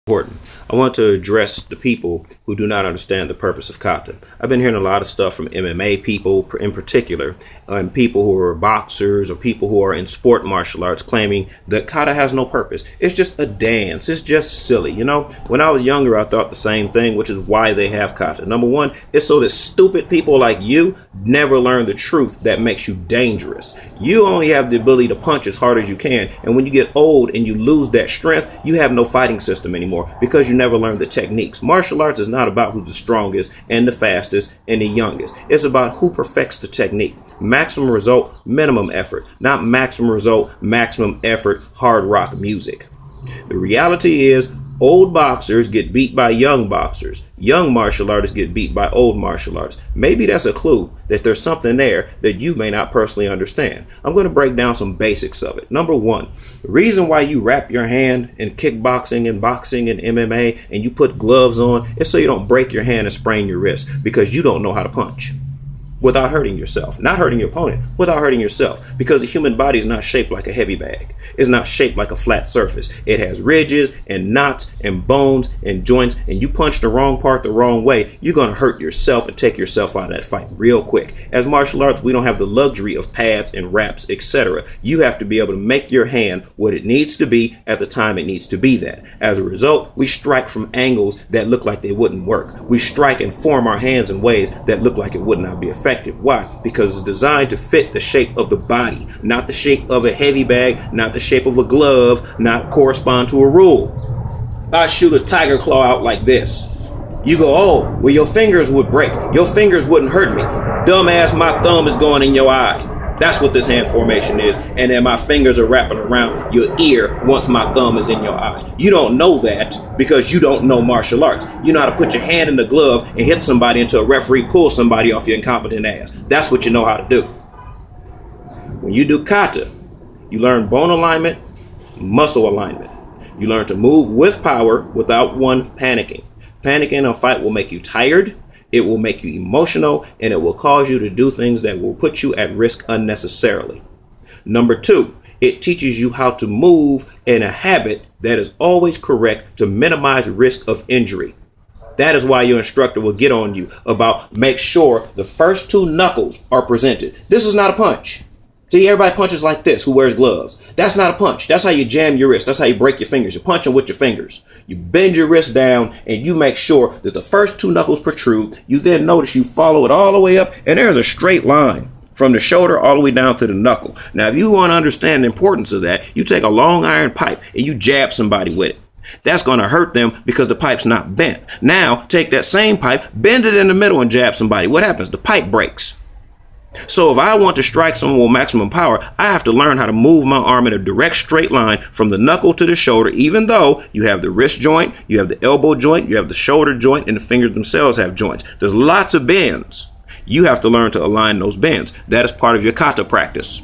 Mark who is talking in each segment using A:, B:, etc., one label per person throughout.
A: Horton. I want to address the people who do not understand the purpose of kata. I've been hearing a lot of stuff from MMA people in particular, and people who are boxers or people who are in sport martial arts claiming that kata has no purpose. It's just a dance. It's just silly. You know, when I was younger, I thought the same thing, which is why they have kata. Number one, it's so that stupid people like you never learn the truth that makes you dangerous. You only have the ability to punch as hard as you can, and when you get old and you lose that strength, you have no fighting system anymore because you never learned the techniques. Martial arts is not about who's the strongest and the fastest and the youngest. It's about who perfects the technique. Maximum result, minimum effort. Not maximum result, maximum effort, hard rock music. The reality is old boxers get beat by young boxers. Young martial artists get beat by old martial artists. Maybe that's a clue that there's something there that you may not personally understand. I'm going to break down some basics of it. Number one, the reason why you wrap your hand in kickboxing and boxing and MMA and you put gloves on is so you don't break your hand and sprain your wrist because you don't know how to punch without hurting yourself. Not hurting your opponent, without hurting yourself. Because the human body is not shaped like a heavy bag. It's not shaped like a flat surface. It has ridges and knots and bones and joints, and you punch the wrong part the wrong way, you're going to hurt yourself and take yourself out of that fight real quick. As martial arts, we don't have the luxury of pads and wraps, etc. You have to be able to make your hand what it needs to be at the time it needs to be that. As a result, we strike from angles that look like they wouldn't work. We strike and form our hands in ways that look like it would not be effective. Why? Because it's designed to fit the shape of the body, not the shape of a heavy bag, not the shape of a glove, not correspond to a rule. I shoot a tiger claw out like this. You go, oh, well, your fingers would break. Your fingers wouldn't hurt me. Dumbass, my thumb is going in your eye. That's what this hand formation is. And then my fingers are wrapping around your ear once my thumb is in your eye. You don't know that because you don't know martial arts. You know how to put your hand in the glove and hit somebody until a referee pulls somebody off your incompetent ass. That's what you know how to do. When you do kata, you learn bone alignment, muscle alignment. You learn to move with power without one panicking. Panicking in a fight will make you tired. It will make you emotional, and it will cause you to do things that will put you at risk unnecessarily. Number two, it teaches you how to move in a habit that is always correct to minimize risk of injury. That is why your instructor will get on you about make sure the first two knuckles are presented. This is not a punch. See, everybody punches like this who wears gloves. That's not a punch. That's how you jam your wrist. That's how you break your fingers. You're punching with your fingers. You bend your wrist down and you make sure that the first two knuckles protrude. You then notice you follow it all the way up and there's a straight line from the shoulder all the way down to the knuckle. Now, if you want to understand the importance of that, you take a long iron pipe and you jab somebody with it. That's going to hurt them because the pipe's not bent. Now, take that same pipe, bend it in the middle and jab somebody. What happens? The pipe breaks. So if I want to strike someone with maximum power, I have to learn how to move my arm in a direct straight line from the knuckle to the shoulder, even though you have the wrist joint, you have the elbow joint, you have the shoulder joint, and the fingers themselves have joints. There's lots of bends. You have to learn to align those bends. That is part of your kata practice.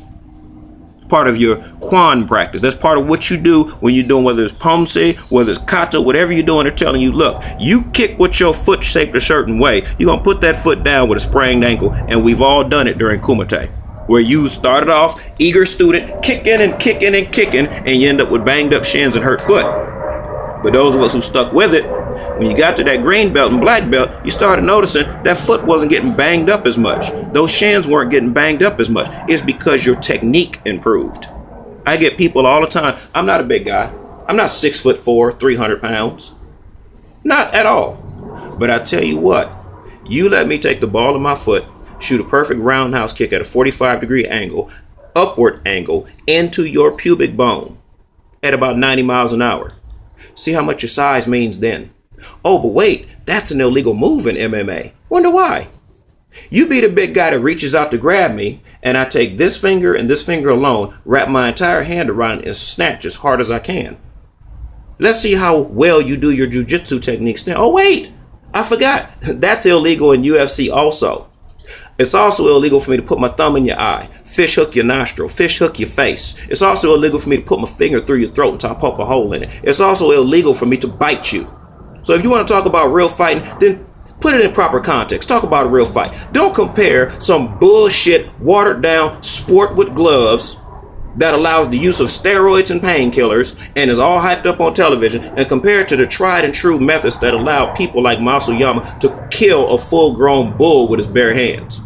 A: Part of your quan practice. That's part of what you do when you're doing, whether it's pomse, whether it's kata, whatever you're doing, they're telling you, look, you kick with your foot shaped a certain way. You're going to put that foot down with a sprained ankle. And we've all done it during kumite, where you started off eager student, kicking and kicking and kicking, and you end up with banged up shins and hurt foot. But those of us who stuck with it, when you got to that green belt and black belt, you started noticing that foot wasn't getting banged up as much. Those shins weren't getting banged up as much. It's because your technique improved. I get people all the time. I'm not a big guy. I'm not 6'4", 300 pounds. Not at all. But I tell you what, you let me take the ball in my foot, shoot a perfect roundhouse kick at a 45-degree angle, upward angle, into your pubic bone at about 90 miles an hour. See how much your size means then. Oh, but wait, that's an illegal move in MMA. Wonder why? You be the big guy that reaches out to grab me, and I take this finger and this finger alone, wrap my entire hand around it, and snatch as hard as I can. Let's see how well you do your jiu-jitsu techniques then. Oh, wait, I forgot. That's illegal in UFC also. It's also illegal for me to put my thumb in your eye, fish hook your nostril, fish hook your face. It's also illegal for me to put my finger through your throat until I poke a hole in it. It's also illegal for me to bite you. So if you want to talk about real fighting, then put it in proper context. Talk about a real fight. Don't compare some bullshit, watered down sport with gloves that allows the use of steroids and painkillers and is all hyped up on television, and compared to the tried and true methods that allow people like Masuyama to kill a full-grown bull with his bare hands.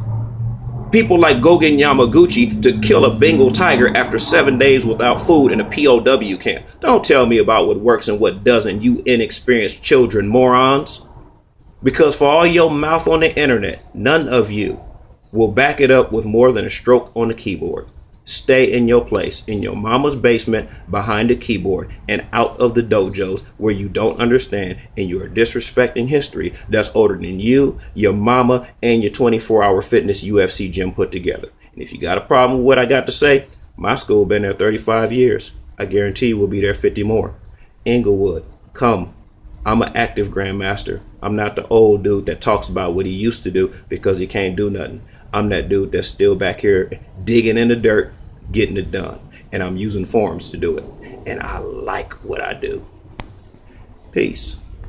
A: People like Gogen Yamaguchi to kill a Bengal tiger after 7 days without food in a POW camp. Don't tell me about what works and what doesn't, you inexperienced children morons. Because for all your mouth on the internet, none of you will back it up with more than a stroke on the keyboard. Stay in your place, in your mama's basement, behind the keyboard, and out of the dojos where you don't understand and you are disrespecting history that's older than you, your mama, and your 24-hour fitness UFC gym put together. And if you got a problem with what I got to say, my school been there 35 years. I guarantee you we'll be there 50 more. Inglewood, come. I'm an active Grandmaster. I'm not the old dude that talks about what he used to do because he can't do nothing. I'm that dude that's still back here digging in the dirt, getting it done. And I'm using forms to do it. And I like what I do. Peace.